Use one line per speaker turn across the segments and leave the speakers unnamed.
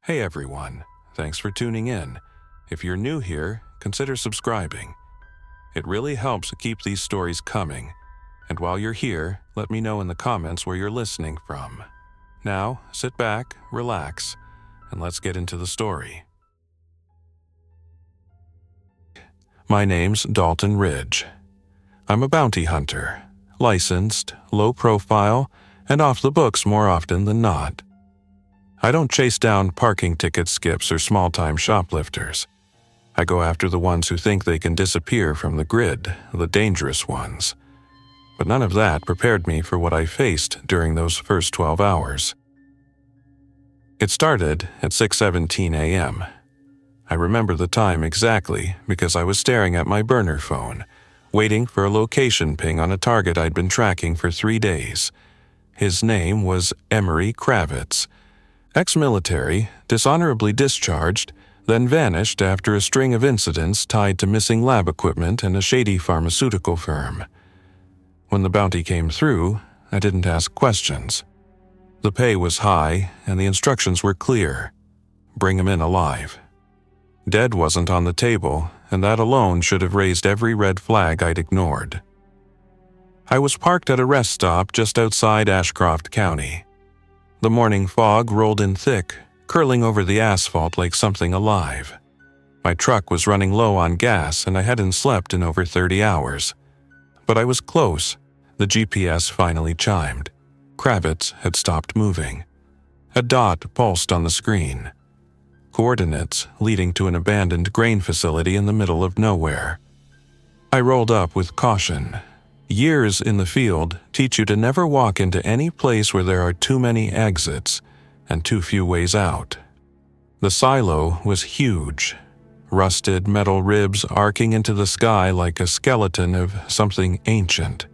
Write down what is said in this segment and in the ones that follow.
Hey everyone, thanks for tuning in. If you're new here, consider subscribing. It really helps keep these stories coming. And while you're here, let me know in the comments where you're listening from. Now, sit back, relax, and let's get into the story. My name's Dalton Ridge. I'm a bounty hunter, licensed, low profile, and off the books more often than not. I don't chase down parking ticket skips or small-time shoplifters. I go after the ones who think they can disappear from the grid, the dangerous ones. But none of that prepared me for what I faced during those first 12 hours. It started at 6:17 a.m. I remember the time exactly because I was staring at my burner phone, waiting for a location ping on a target I'd been tracking for 3 days. His name was Emery Kravitz. Ex-military, dishonorably discharged, then vanished after a string of incidents tied to missing lab equipment and a shady pharmaceutical firm. When the bounty came through, I didn't ask questions. The pay was high, and the instructions were clear. Bring him in alive. Dead wasn't on the table, and that alone should have raised every red flag I'd ignored. I was parked at a rest stop just outside Ashcroft County. The morning fog rolled in thick, curling over the asphalt like something alive. My truck was running low on gas and I hadn't slept in over 30 hours. But I was close. The GPS finally chimed. Kravitz had stopped moving. A dot pulsed on the screen. Coordinates leading to an abandoned grain facility in the middle of nowhere. I rolled up with caution. Years in the field teach you to never walk into any place where there are too many exits and too few ways out. The silo was huge, rusted metal ribs arcing into the sky like a skeleton of something ancient.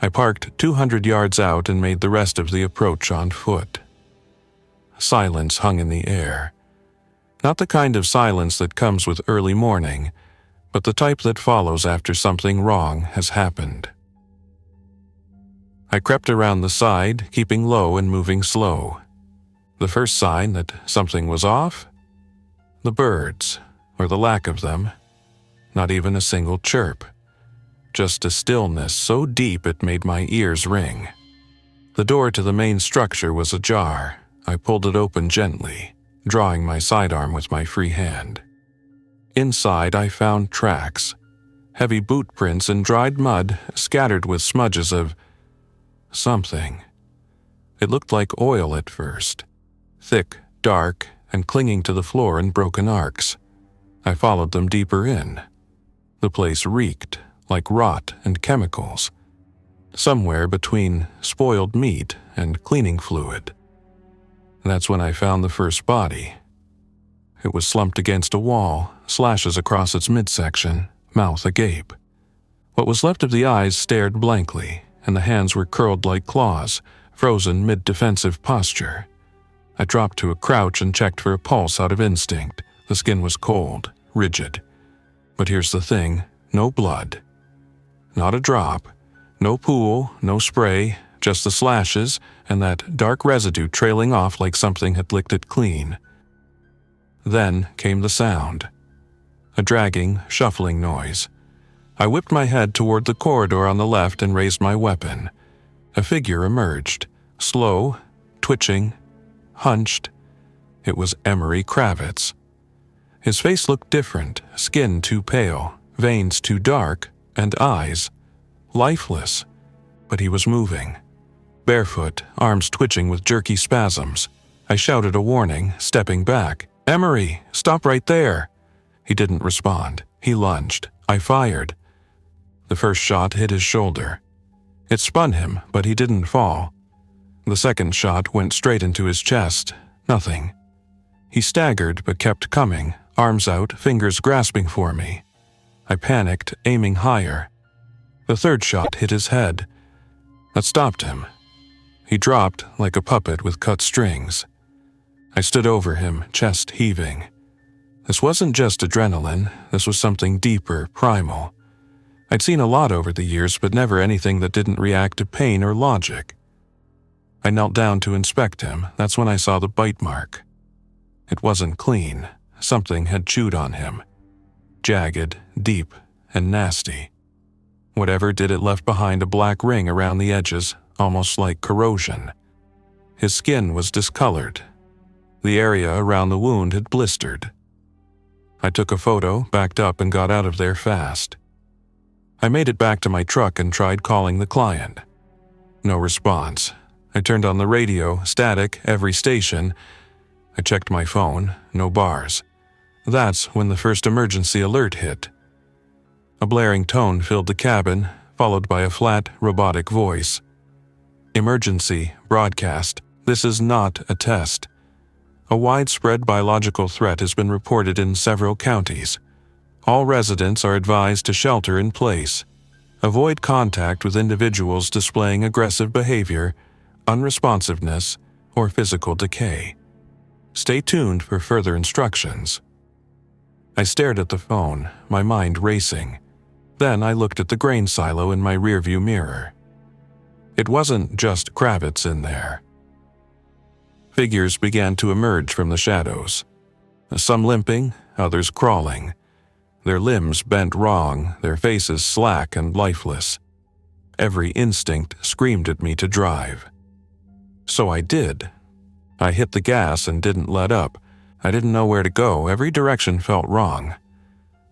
I parked 200 yards out and made the rest of the approach on foot. Silence hung in the air. Not the kind of silence that comes with early morning, but the type that follows after something wrong has happened. I crept around the side, keeping low and moving slow. The first sign that something was off? The birds, or the lack of them. Not even a single chirp. Just a stillness so deep it made my ears ring. The door to the main structure was ajar. I pulled it open gently, drawing my sidearm with my free hand. Inside I found tracks, heavy boot prints and dried mud scattered with smudges of something. It looked like oil at first, thick, dark, and clinging to the floor in broken arcs. I followed them deeper in. The place reeked like rot and chemicals, somewhere between spoiled meat and cleaning fluid. That's when I found the first body. It was slumped against a wall, slashes across its midsection, mouth agape. What was left of the eyes stared blankly, and the hands were curled like claws, frozen mid-defensive posture. I dropped to a crouch and checked for a pulse out of instinct. The skin was cold, rigid. But here's the thing, no blood. Not a drop. No pool, no spray, just the slashes and that dark residue trailing off like something had licked it clean. Then came the sound. A dragging, shuffling noise. I whipped my head toward the corridor on the left and raised my weapon. A figure emerged, slow, twitching, hunched. It was Emery Kravitz. His face looked different, skin too pale, veins too dark, and eyes lifeless. But he was moving. Barefoot, arms twitching with jerky spasms. I shouted a warning, stepping back. "Emery, stop right there!" He didn't respond. He lunged. I fired. The first shot hit his shoulder. It spun him, but he didn't fall. The second shot went straight into his chest. Nothing. He staggered but kept coming, arms out, fingers grasping for me. I panicked, aiming higher. The third shot hit his head. That stopped him. He dropped like a puppet with cut strings. I stood over him, chest heaving. This wasn't just adrenaline, this was something deeper, primal. I'd seen a lot over the years, but never anything that didn't react to pain or logic. I knelt down to inspect him. That's when I saw the bite mark. It wasn't clean. Something had chewed on him. Jagged, deep, and nasty. Whatever did it left behind a black ring around the edges, almost like corrosion. His skin was discolored. The area around the wound had blistered. I took a photo, backed up, and got out of there fast. I made it back to my truck and tried calling the client. No response. I turned on the radio, static, every station. I checked my phone, no bars. That's when the first emergency alert hit. A blaring tone filled the cabin, followed by a flat, robotic voice. Emergency, broadcast. This is not a test. A widespread biological threat has been reported in several counties. All residents are advised to shelter in place. Avoid contact with individuals displaying aggressive behavior, unresponsiveness, or physical decay. Stay tuned for further instructions. I stared at the phone, my mind racing. Then I looked at the grain silo in my rearview mirror. It wasn't just Kravitz in there. Figures began to emerge from the shadows. Some limping, others crawling. Their limbs bent wrong, their faces slack and lifeless. Every instinct screamed at me to drive. So I did. I hit the gas and didn't let up. I didn't know where to go. Every direction felt wrong.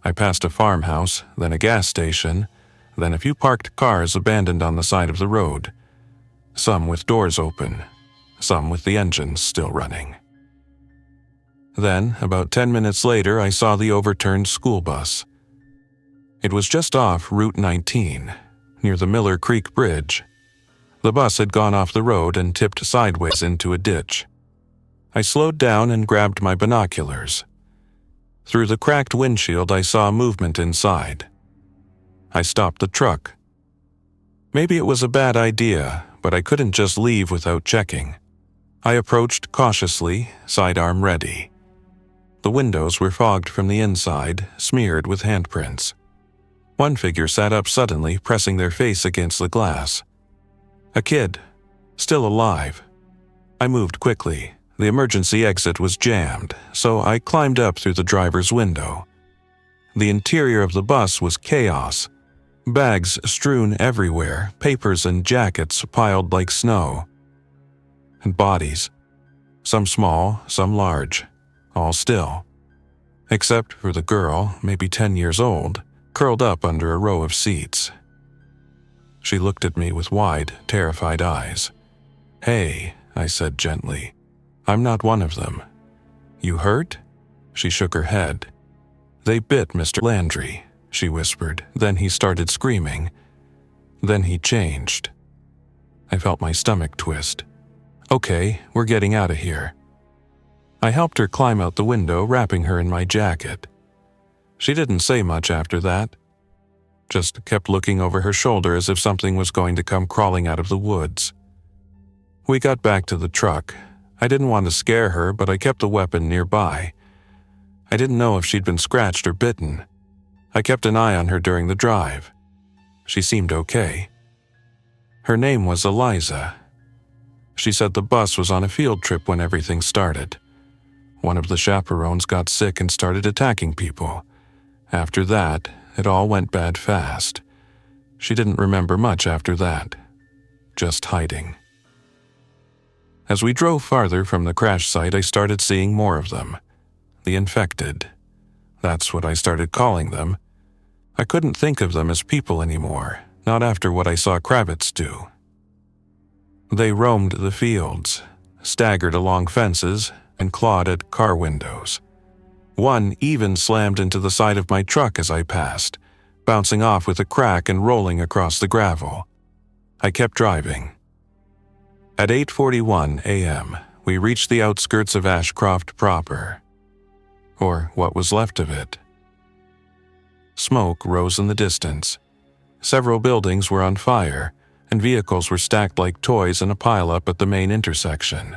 I passed a farmhouse, then a gas station, then a few parked cars abandoned on the side of the road. Some with doors open, some with the engines still running. Then, about 10 minutes later, I saw the overturned school bus. It was just off Route 19, near the Miller Creek Bridge. The bus had gone off the road and tipped sideways into a ditch. I slowed down and grabbed my binoculars. Through the cracked windshield, I saw movement inside. I stopped the truck. Maybe it was a bad idea, but I couldn't just leave without checking. I approached cautiously, sidearm ready. The windows were fogged from the inside, smeared with handprints. One figure sat up suddenly, pressing their face against the glass. A kid, still alive. I moved quickly. The emergency exit was jammed, so I climbed up through the driver's window. The interior of the bus was chaos. Bags strewn everywhere, papers and jackets piled like snow. And bodies. Some small, some large, all still. Except for the girl, maybe 10 years old, curled up under a row of seats. She looked at me with wide, terrified eyes. "Hey," I said gently. "I'm not one of them." "You hurt?" She shook her head. "They bit Mr. Landry," she whispered. Then he started screaming. Then he changed. I felt my stomach twist. "Okay, we're getting out of here." I helped her climb out the window, wrapping her in my jacket. She didn't say much after that. Just kept looking over her shoulder as if something was going to come crawling out of the woods. We got back to the truck. I didn't want to scare her, but I kept the weapon nearby. I didn't know if she'd been scratched or bitten. I kept an eye on her during the drive. She seemed okay. Her name was Eliza. She said the bus was on a field trip when everything started. One of the chaperones got sick and started attacking people. After that, it all went bad fast. She didn't remember much after that. Just hiding. As we drove farther from the crash site, I started seeing more of them. The infected. That's what I started calling them. I couldn't think of them as people anymore, not after what I saw Kravitz do. They roamed the fields, staggered along fences, and clawed at car windows. One even slammed into the side of my truck as I passed, bouncing off with a crack and rolling across the gravel. I kept driving. At 8:41 a.m., we reached the outskirts of Ashcroft proper. Or what was left of it. Smoke rose in the distance. Several buildings were on fire, and vehicles were stacked like toys in a pileup at the main intersection.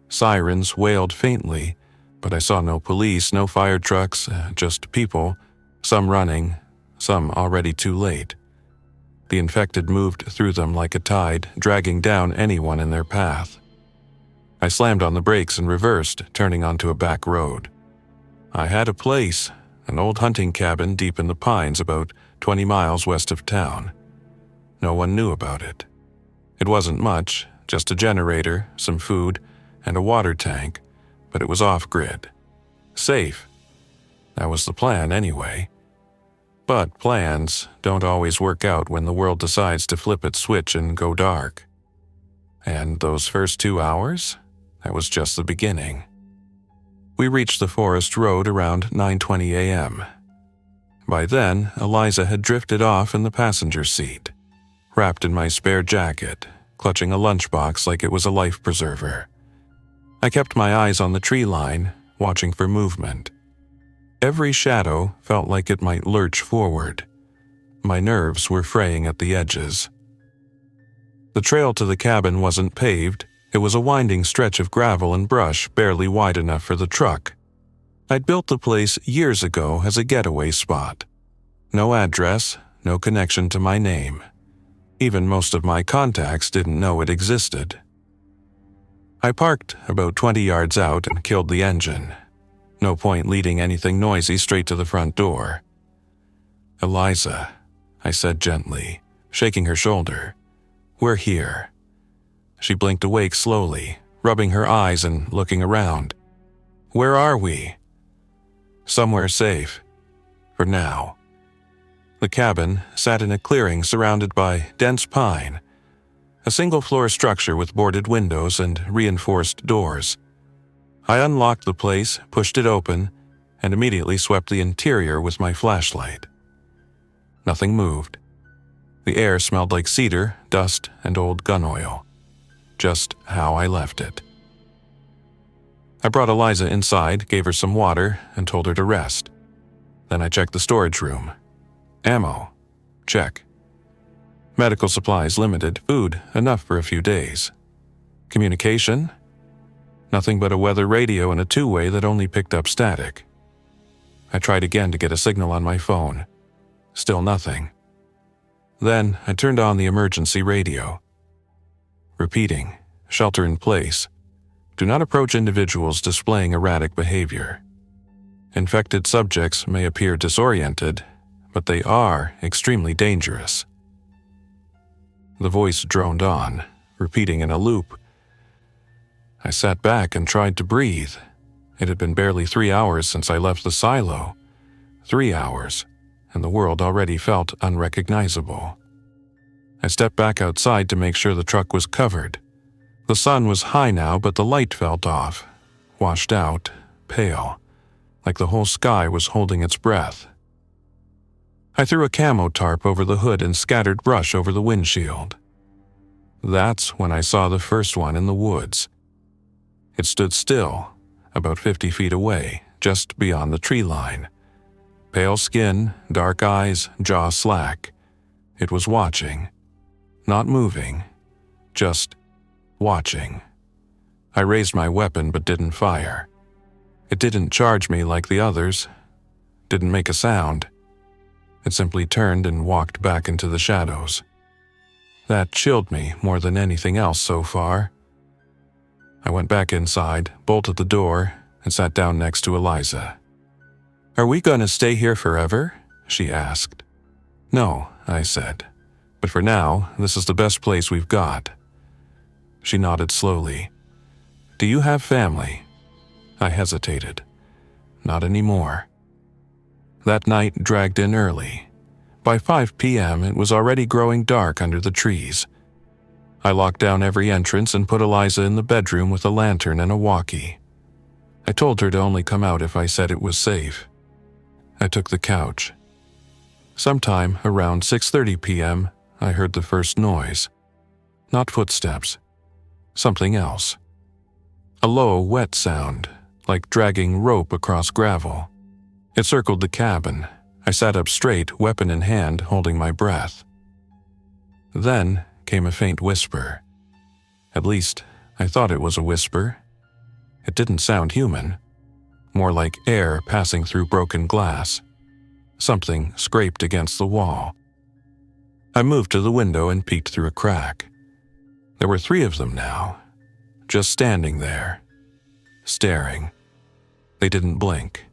Sirens wailed faintly, but I saw no police, no fire trucks, just people, some running, some already too late. The infected moved through them like a tide, dragging down anyone in their path. I slammed on the brakes and reversed, turning onto a back road. I had a place, an old hunting cabin deep in the pines about 20 miles west of town. No one knew about it. It wasn't much, just a generator, some food, and a water tank, but it was off-grid. Safe. That was the plan anyway. But plans don't always work out when the world decides to flip its switch and go dark. And those first 2 hours? That was just the beginning. We reached the forest road around 9:20 a.m. By then, Eliza had drifted off in the passenger seat, wrapped in my spare jacket, clutching a lunchbox like it was a life preserver. I kept my eyes on the tree line, watching for movement. Every shadow felt like it might lurch forward. My nerves were fraying at the edges. The trail to the cabin wasn't paved. It was a winding stretch of gravel and brush barely wide enough for the truck. I'd built the place years ago as a getaway spot. No address, no connection to my name. Even most of my contacts didn't know it existed. I parked about 20 yards out and killed the engine. No point leading anything noisy straight to the front door. "Eliza," I said gently, shaking her shoulder. "We're here." She blinked awake slowly, rubbing her eyes and looking around. "Where are we?" "Somewhere safe. For now." The cabin sat in a clearing surrounded by dense pine, a single-floor structure with boarded windows and reinforced doors. I unlocked the place, pushed it open, and immediately swept the interior with my flashlight. Nothing moved. The air smelled like cedar, dust, and old gun oil. Just how I left it. I brought Eliza inside, gave her some water, and told her to rest. Then I checked the storage room. Ammo. Check. Medical supplies limited, food enough for a few days. Communication? Nothing but a weather radio and a two-way that only picked up static. I tried again to get a signal on my phone. Still nothing. Then I turned on the emergency radio. Repeating, shelter in place. Do not approach individuals displaying erratic behavior. Infected subjects may appear disoriented, but they are extremely dangerous. The voice droned on, repeating in a loop. I sat back and tried to breathe. It had been barely 3 hours since I left the silo. 3 hours, and the world already felt unrecognizable. I stepped back outside to make sure the truck was covered. The sun was high now, but the light felt off, washed out, pale, like the whole sky was holding its breath. I threw a camo tarp over the hood and scattered brush over the windshield. That's when I saw the first one in the woods. It stood still, about 50 feet away, just beyond the tree line. Pale skin, dark eyes, jaw slack. It was watching. Not moving, just watching. I raised my weapon but didn't fire. It didn't charge me like the others, didn't make a sound. It simply turned and walked back into the shadows. That chilled me more than anything else so far. I went back inside, bolted the door, and sat down next to Eliza. "Are we going to stay here forever?" she asked. "No," I said. "But for now, this is the best place we've got." She nodded slowly. "Do you have family?" I hesitated. "Not anymore." That night dragged in early. By 5 p.m., it was already growing dark under the trees. I locked down every entrance and put Eliza in the bedroom with a lantern and a walkie. I told her to only come out if I said it was safe. I took the couch. Sometime around 6:30 p.m., I heard the first noise. Not footsteps. Something else. A low, wet sound, like dragging rope across gravel. It circled the cabin. I sat up straight, weapon in hand, holding my breath. Then came a faint whisper. At least, I thought it was a whisper. It didn't sound human. More like air passing through broken glass. Something scraped against the wall. I moved to the window and peeked through a crack. There were 3 of them now. just standing there, staring. They didn't blink,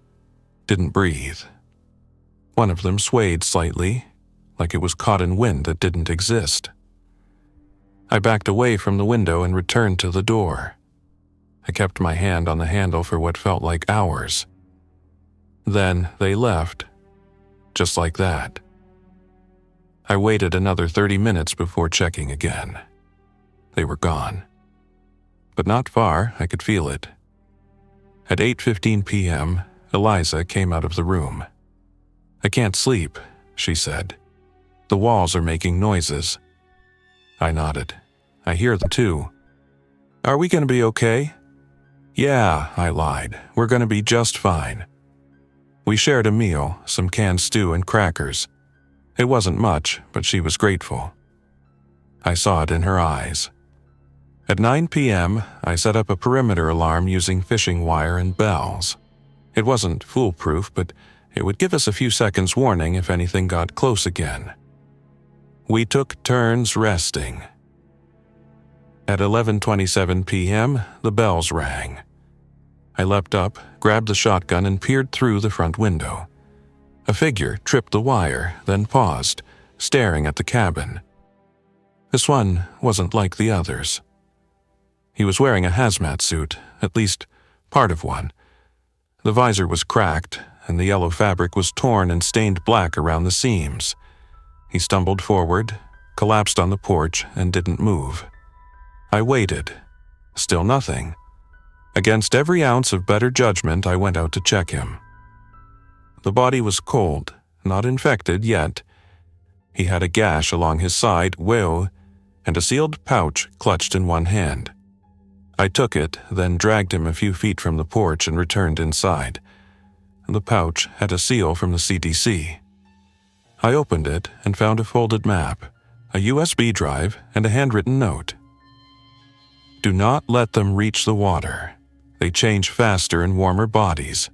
didn't breathe. One of them swayed slightly, like it was caught in wind that didn't exist. I backed away from the window and returned to the door. I kept my hand on the handle for what felt like hours. Then they left, just like that. I waited another 30 minutes before checking again. They were gone. But not far, I could feel it. At 8:15 p.m., Eliza came out of the room. "I can't sleep," she said. "The walls are making noises." I nodded. "I hear them too." "Are we going to be okay?" "Yeah," I lied. "We're going to be just fine." We shared a meal, some canned stew and crackers. It wasn't much, but she was grateful. I saw it in her eyes. At 9 p.m., I set up a perimeter alarm using fishing wire and bells. It wasn't foolproof, but it would give us a few seconds warning if anything got close again. We took turns resting. At 11:27 p.m., the bells rang. I leapt up, grabbed the shotgun, and peered through the front window. A figure tripped the wire, then paused, staring at the cabin. This one wasn't like the others. He was wearing a hazmat suit, at least part of one. The visor was cracked, and the yellow fabric was torn and stained black around the seams. He stumbled forward, collapsed on the porch, and didn't move. I waited. Still nothing. Against every ounce of better judgment, I went out to check him. The body was cold, not infected yet. He had a gash along his side, and a sealed pouch clutched in one hand. I took it, then dragged him a few feet from the porch and returned inside. The pouch had a seal from the CDC. I opened it and found a folded map, a USB drive, and a handwritten note. "Do not let them reach the water. They change faster in warmer bodies.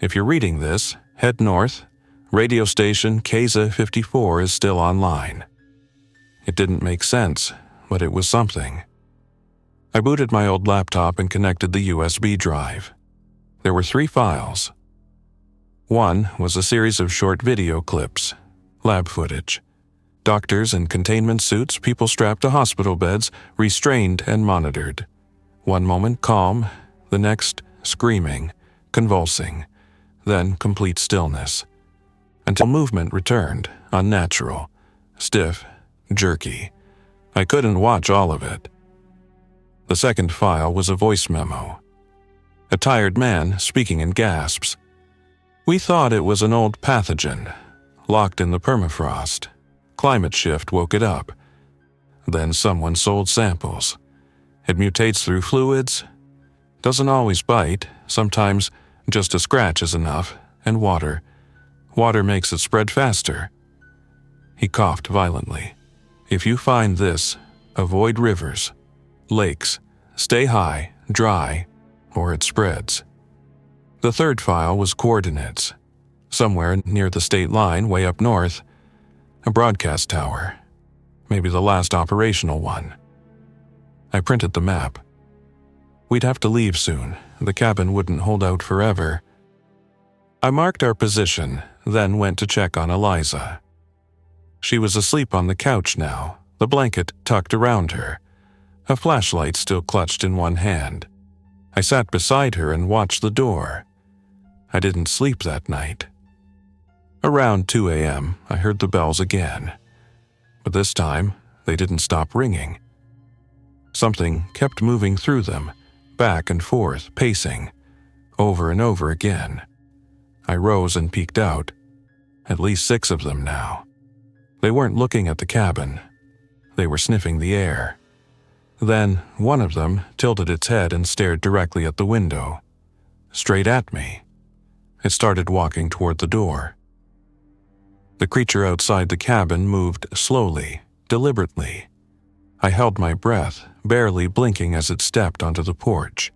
If you're reading this, head north. Radio station Keza 54 is still online." It didn't make sense, but it was something. I booted my old laptop and connected the USB drive. There were 3 files. One was a series of short video clips, lab footage. Doctors in containment suits, people strapped to hospital beds, restrained and monitored. One moment calm, the next screaming, convulsing, then complete stillness. Until movement returned, unnatural, stiff, jerky. I couldn't watch all of it. The second file was a voice memo. A tired man speaking in gasps. "We thought it was an old pathogen, locked in the permafrost. Climate shift woke it up. Then someone sold samples. It mutates through fluids. Doesn't always bite, sometimes just a scratch is enough, and water. Water makes it spread faster." He coughed violently. "If you find this, avoid rivers, lakes, stay high, dry, or it spreads." The third file was coordinates. Somewhere near the state line, way up north, a broadcast tower. Maybe the last operational one. I printed the map. We'd have to leave soon. The cabin wouldn't hold out forever. I marked our position, then went to check on Eliza. She was asleep on the couch now, the blanket tucked around her, a flashlight still clutched in one hand. I sat beside her and watched the door. I didn't sleep that night. Around 2 a.m., I heard the bells again. But this time, they didn't stop ringing. Something kept moving through them, back and forth, pacing, over and over again. I rose and peeked out. At least 6 of them now. They weren't looking at the cabin. They were sniffing the air. Then one of them tilted its head and stared directly at the window. Straight at me. It started walking toward the door. The creature outside the cabin moved slowly, deliberately. I held my breath, barely blinking as it stepped onto the porch.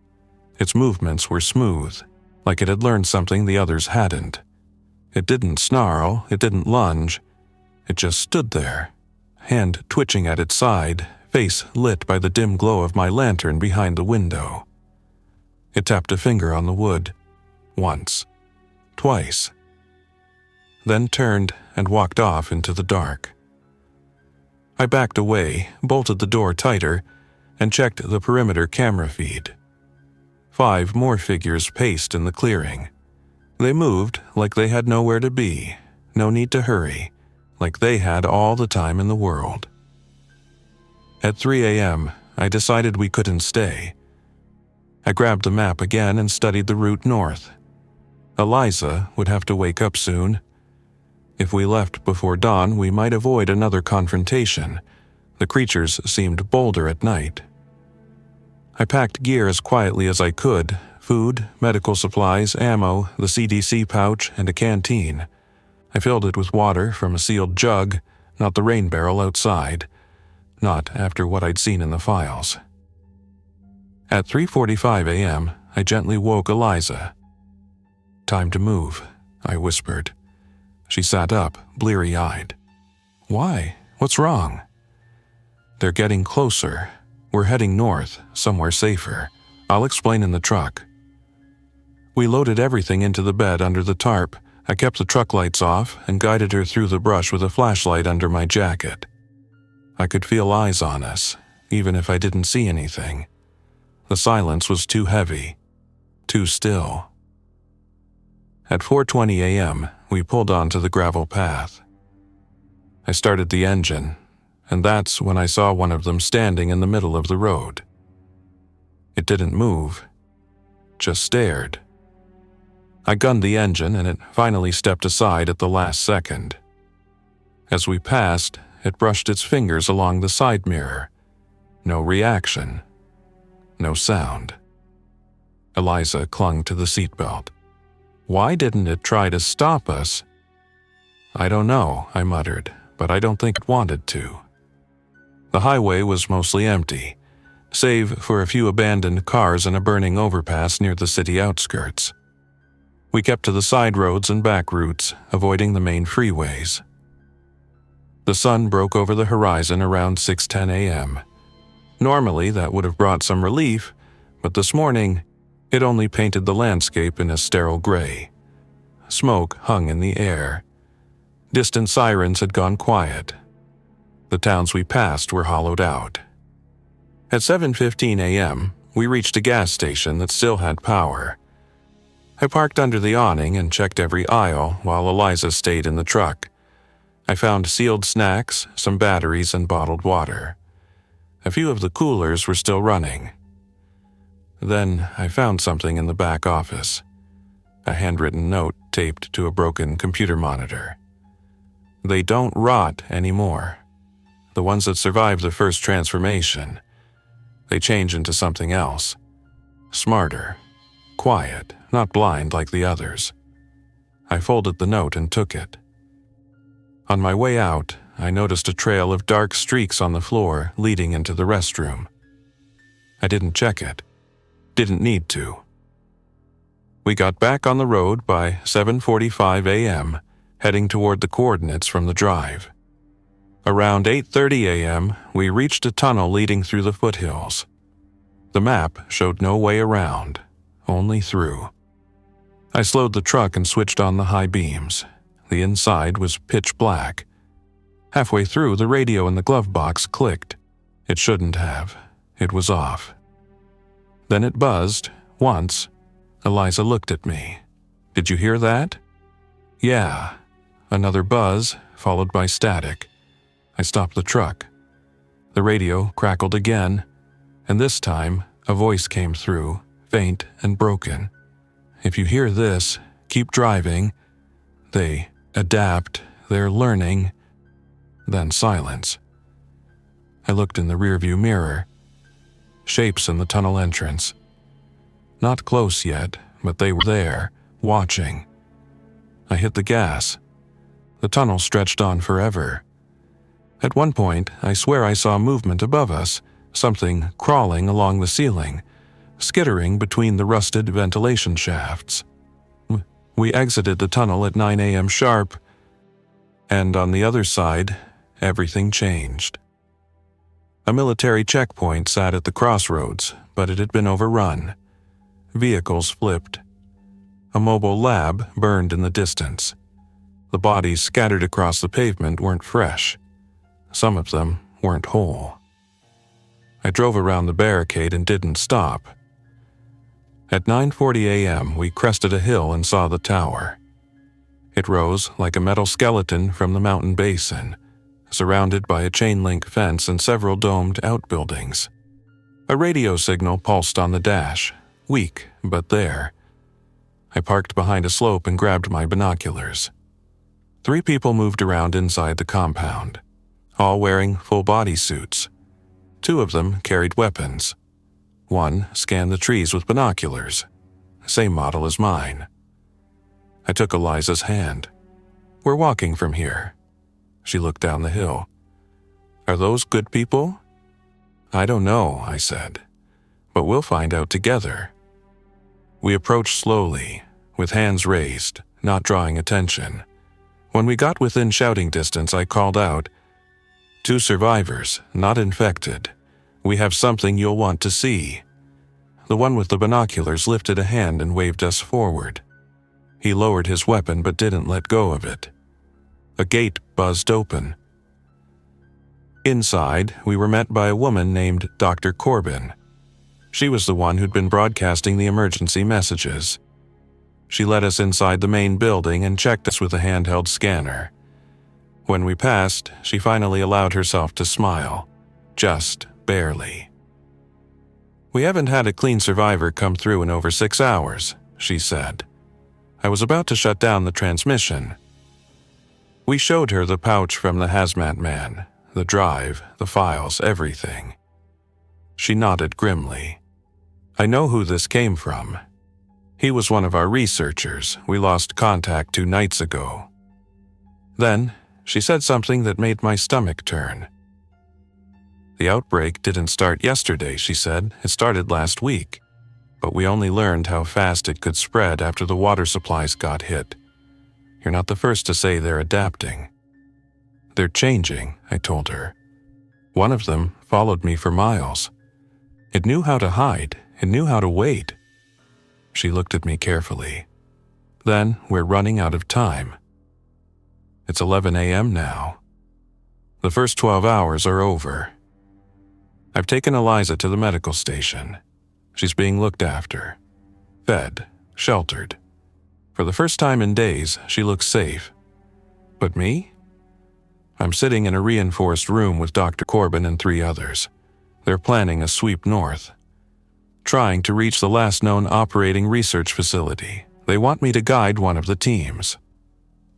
Its movements were smooth, like it had learned something the others hadn't. It didn't snarl, it didn't lunge. It just stood there, hand twitching at its side, face lit by the dim glow of my lantern behind the window. It tapped a finger on the wood, once, twice, then turned and walked off into the dark. I backed away, bolted the door tighter, and checked the perimeter camera feed. 5 more figures paced in the clearing. They moved like they had nowhere to be, no need to hurry, like they had all the time in the world. At 3 a.m., I decided we couldn't stay. I grabbed the map again and studied the route north. Eliza would have to wake up soon. If we left before dawn, we might avoid another confrontation. The creatures seemed bolder at night. I packed gear as quietly as I could: food, medical supplies, ammo, the CDC pouch, and a canteen. I filled it with water from a sealed jug, not the rain barrel outside, not after what I'd seen in the files. At 3:45 a.m., I gently woke Eliza. "Time to move," I whispered. She sat up, bleary-eyed. "Why? What's wrong?" "They're getting closer. We're heading north, somewhere safer. I'll explain in the truck." We loaded everything into the bed under the tarp. I kept the truck lights off and guided her through the brush with a flashlight under my jacket. I could feel eyes on us, even if I didn't see anything. The silence was too heavy, too still. At 4:20 a.m., we pulled onto the gravel path. I started the engine, and that's when I saw one of them standing in the middle of the road. It didn't move, just stared. I gunned the engine and it finally stepped aside at the last second. As we passed, it brushed its fingers along the side mirror. No reaction. No sound. Eliza clung to the seatbelt. Why didn't it try to stop us? "I don't know," I muttered, "but I don't think it wanted to." The highway was mostly empty, save for a few abandoned cars and a burning overpass near the city outskirts. We kept to the side roads and back routes, avoiding the main freeways. The sun broke over the horizon around 6:10 a.m. Normally, that would have brought some relief, but this morning, it only painted the landscape in a sterile gray. Smoke hung in the air. Distant sirens had gone quiet. The towns we passed were hollowed out. At 7:15 a.m., we reached a gas station that still had power. I parked under the awning and checked every aisle while Eliza stayed in the truck. I found sealed snacks, some batteries, and bottled water. A few of the coolers were still running. Then I found something in the back office. A handwritten note taped to a broken computer monitor. "They don't rot anymore. The ones that survive the first transformation. They change into something else. Smarter. Quiet, not blind like the others." I folded the note and took it. On my way out, I noticed a trail of dark streaks on the floor leading into the restroom. I didn't check it. Didn't need to. We got back on the road by 7:45 a.m., heading toward the coordinates from the drive. Around 8:30 a.m., we reached a tunnel leading through the foothills. The map showed no way around, only through. I slowed the truck and switched on the high beams. The inside was pitch black. Halfway through, the radio in the glove box clicked. It shouldn't have. It was off. Then it buzzed, once. Eliza looked at me. "Did you hear that?" "Yeah." Another buzz, followed by static. I stopped the truck. The radio crackled again, and this time a voice came through, faint and broken. "If you hear this, keep driving. They adapt, they're learning." Then silence. I looked in the rearview mirror. Shapes in the tunnel entrance. Not close yet, but they were there, watching. I hit the gas. The tunnel stretched on forever. At one point, I swear I saw movement above us, something crawling along the ceiling, skittering between the rusted ventilation shafts. We exited the tunnel at 9 a.m. sharp, and on the other side, everything changed. A military checkpoint sat at the crossroads, but it had been overrun. Vehicles flipped. A mobile lab burned in the distance. The bodies scattered across the pavement weren't fresh. Some of them weren't whole. I drove around the barricade and didn't stop. At 9:40 a.m., we crested a hill and saw the tower. It rose like a metal skeleton from the mountain basin, surrounded by a chain-link fence and several domed outbuildings. A radio signal pulsed on the dash, weak but there. I parked behind a slope and grabbed my binoculars. 3 people moved around inside the compound, all wearing full-body suits. 2 of them carried weapons. 1 scanned the trees with binoculars, same model as mine. I took Eliza's hand. "We're walking from here." She looked down the hill. "Are those good people?" "I don't know," I said, "but we'll find out together." We approached slowly, with hands raised, not drawing attention. When we got within shouting distance, I called out, "2 survivors, not infected. We have something you'll want to see." The one with the binoculars lifted a hand and waved us forward. He lowered his weapon but didn't let go of it. A gate buzzed open. Inside, we were met by a woman named Dr. Corbin. She was the one who'd been broadcasting the emergency messages. She led us inside the main building and checked us with a handheld scanner. When we passed, she finally allowed herself to smile, just barely. "We haven't had a clean survivor come through in over 6 hours," she said. I was about to shut down the transmission. We showed her the pouch from the hazmat man, the drive, the files, everything. She nodded grimly. "I know who this came from. He was one of our researchers. We lost contact 2 nights ago." Then, she said something that made my stomach turn. "The outbreak didn't start yesterday," she said. "It started last week. But we only learned how fast it could spread after the water supplies got hit. You're not the first to say they're adapting." "They're changing," I told her. "One of them followed me for miles. It knew how to hide. It knew how to wait." She looked at me carefully. "Then we're running out of time. It's 11 a.m. now. The first 12 hours are over. I've taken Eliza to the medical station. She's being looked after, fed, sheltered. For the first time in days, she looks safe. But me? I'm sitting in a reinforced room with Dr. Corbin and 3 others. They're planning a sweep north, trying to reach the last known operating research facility. They want me to guide one of the teams.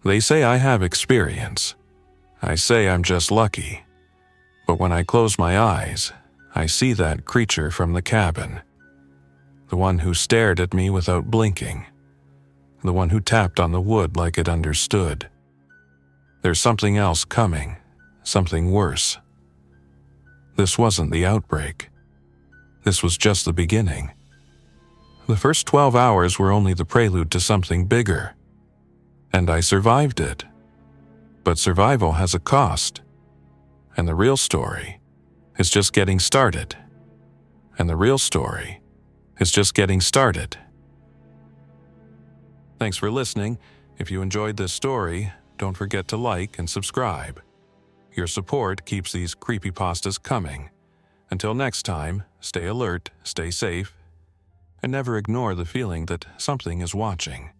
They say I have experience. I say I'm just lucky. But when I close my eyes, I see that creature from the cabin. The one who stared at me without blinking. The one who tapped on the wood like it understood. There's something else coming, something worse. This wasn't the outbreak. This was just the beginning. The first 12 hours were only the prelude to something bigger. And I survived it. But survival has a cost. And the real story is just getting started. And the real story is just getting started. Thanks for listening. If you enjoyed this story, don't forget to like and subscribe. Your support keeps these creepypastas coming. Until next time, stay alert, stay safe, and never ignore the feeling that something is watching.